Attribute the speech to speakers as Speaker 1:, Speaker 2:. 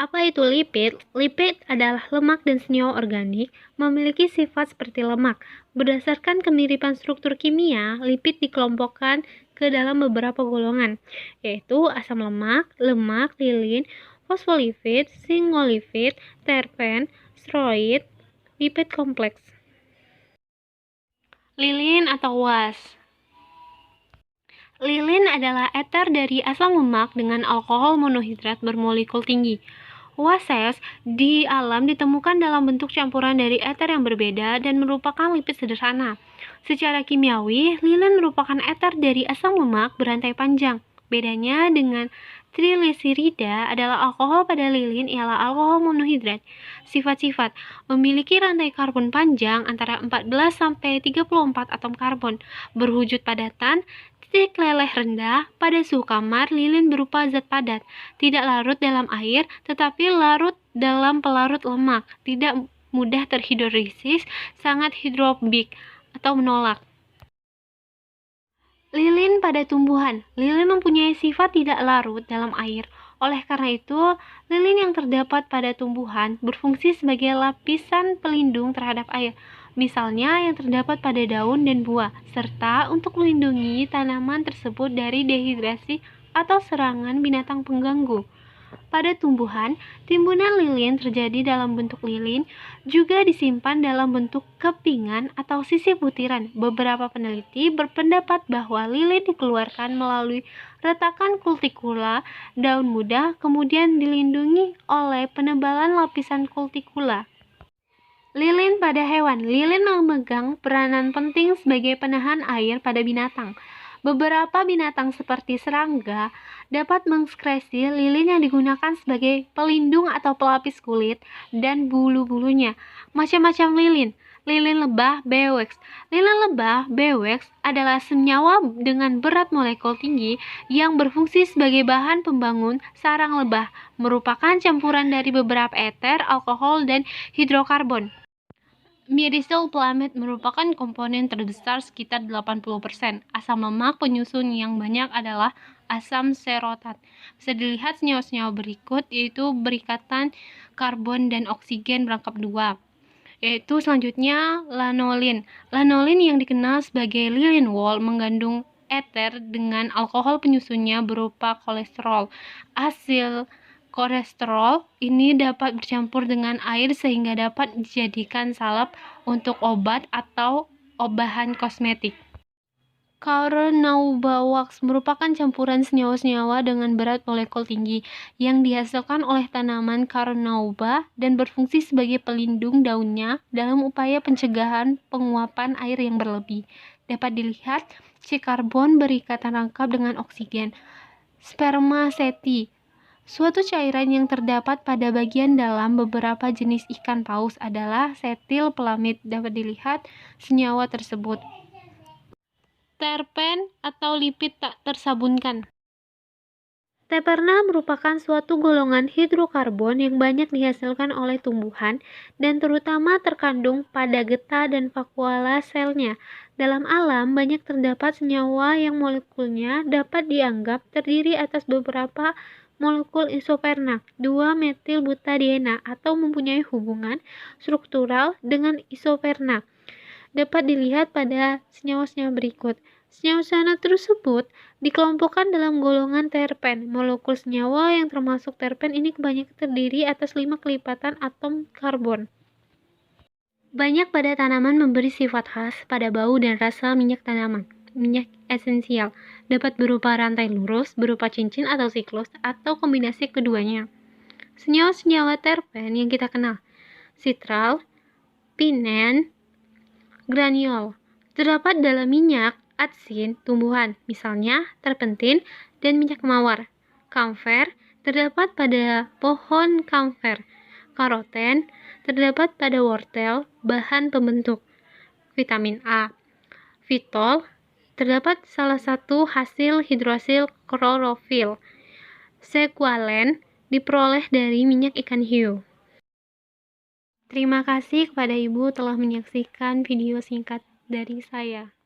Speaker 1: Apa itu lipid? Lipid adalah lemak dan senyawa organik memiliki sifat seperti lemak. Berdasarkan kemiripan struktur kimia, lipid dikelompokkan ke dalam beberapa golongan, yaitu asam lemak, lemak, lilin, fosfolipid, singolipid, terpen, steroid, lipid kompleks. Lilin atau WAS. Lilin adalah eter dari asam lemak dengan alkohol monohidrat bermolekul tinggi. WASes di alam ditemukan dalam bentuk campuran dari eter yang berbeda dan merupakan lipid sederhana. Secara kimiawi, lilin merupakan eter dari asam lemak berantai panjang. Bedanya dengan trigliserida adalah alkohol pada lilin ialah alkohol monohidrat. Sifat-sifat memiliki rantai karbon panjang antara 14 sampai 34 atom karbon, berwujud padatan, titik leleh rendah. Pada suhu kamar, lilin berupa zat padat, tidak larut dalam air, tetapi larut dalam pelarut lemak, tidak mudah terhidrolisis, sangat hidrofobik atau menolak. Lilin pada tumbuhan. Lilin mempunyai sifat tidak larut dalam air. Oleh karena itu, lilin yang terdapat pada tumbuhan berfungsi sebagai lapisan pelindung terhadap air, misalnya yang terdapat pada daun dan buah, serta untuk melindungi tanaman tersebut dari dehidrasi atau serangan binatang pengganggu. Pada tumbuhan, timbunan lilin terjadi dalam bentuk lilin, juga disimpan dalam bentuk kepingan atau sisik butiran. Beberapa peneliti berpendapat bahwa lilin dikeluarkan melalui retakan kultikula daun muda, kemudian dilindungi oleh penebalan lapisan kultikula. Lilin pada hewan. Lilin memegang peranan penting sebagai penahan air pada binatang. Beberapa binatang seperti serangga dapat mensekresi lilin yang digunakan sebagai pelindung atau pelapis kulit dan bulu-bulunya. Macam-macam lilin. Lilin lebah beeswax. Lilin lebah beeswax adalah senyawa dengan berat molekul tinggi yang berfungsi sebagai bahan pembangun sarang lebah, merupakan campuran dari beberapa eter, alkohol, dan hidrokarbon. Myricylplamate merupakan komponen terbesar sekitar 80%. Asam lemak penyusun yang banyak adalah asam serotat. Bisa dilihat senyawa-senyawa berikut, yaitu berikatan karbon dan oksigen berangkap 2. Yaitu selanjutnya lanolin. Lanolin yang dikenal sebagai lilin wall mengandung eter dengan alkohol penyusunnya berupa kolesterol. Asil kolesterol ini dapat bercampur dengan air sehingga dapat dijadikan salep untuk obat atau bahan kosmetik. Carnauba wax merupakan campuran senyawa-senyawa dengan berat molekul tinggi yang dihasilkan oleh tanaman Carnauba dan berfungsi sebagai pelindung daunnya dalam upaya pencegahan penguapan air yang berlebih. Dapat dilihat, C karbon berikatan rangkap dengan oksigen. Spermaceti, suatu cairan yang terdapat pada bagian dalam beberapa jenis ikan paus, adalah setilpelamid. Dapat dilihat senyawa tersebut. Terpen atau lipid tak tersabunkan. Terpena merupakan suatu golongan hidrokarbon yang banyak dihasilkan oleh tumbuhan dan terutama terkandung pada getah dan vakuola selnya. Dalam alam, banyak terdapat senyawa yang molekulnya dapat dianggap terdiri atas beberapa molekul isopernak, 2-metilbutadiena, atau mempunyai hubungan struktural dengan isopernak. Dapat dilihat pada senyawa-senyawa berikut. Senyawa-senyawa tersebut dikelompokkan dalam golongan terpen. Molekul senyawa yang termasuk terpen ini kebanyakan terdiri atas 5 kelipatan atom karbon. Banyak pada tanaman memberi sifat khas pada bau dan rasa minyak tanaman. Minyak esensial dapat berupa rantai lurus, berupa cincin atau siklus, atau kombinasi keduanya. Senyawa-senyawa terpen yang kita kenal: citral, pinen, graniol, terdapat dalam minyak atsin tumbuhan, misalnya terpentin dan minyak mawar. Kamfer terdapat pada pohon kamfer. Karoten terdapat pada wortel, bahan pembentuk. Vitamin A. Fitol terdapat salah satu hasil hidrosil klorofil. Sekualen diperoleh dari minyak ikan hiu. Terima kasih kepada Ibu telah menyaksikan video singkat dari saya.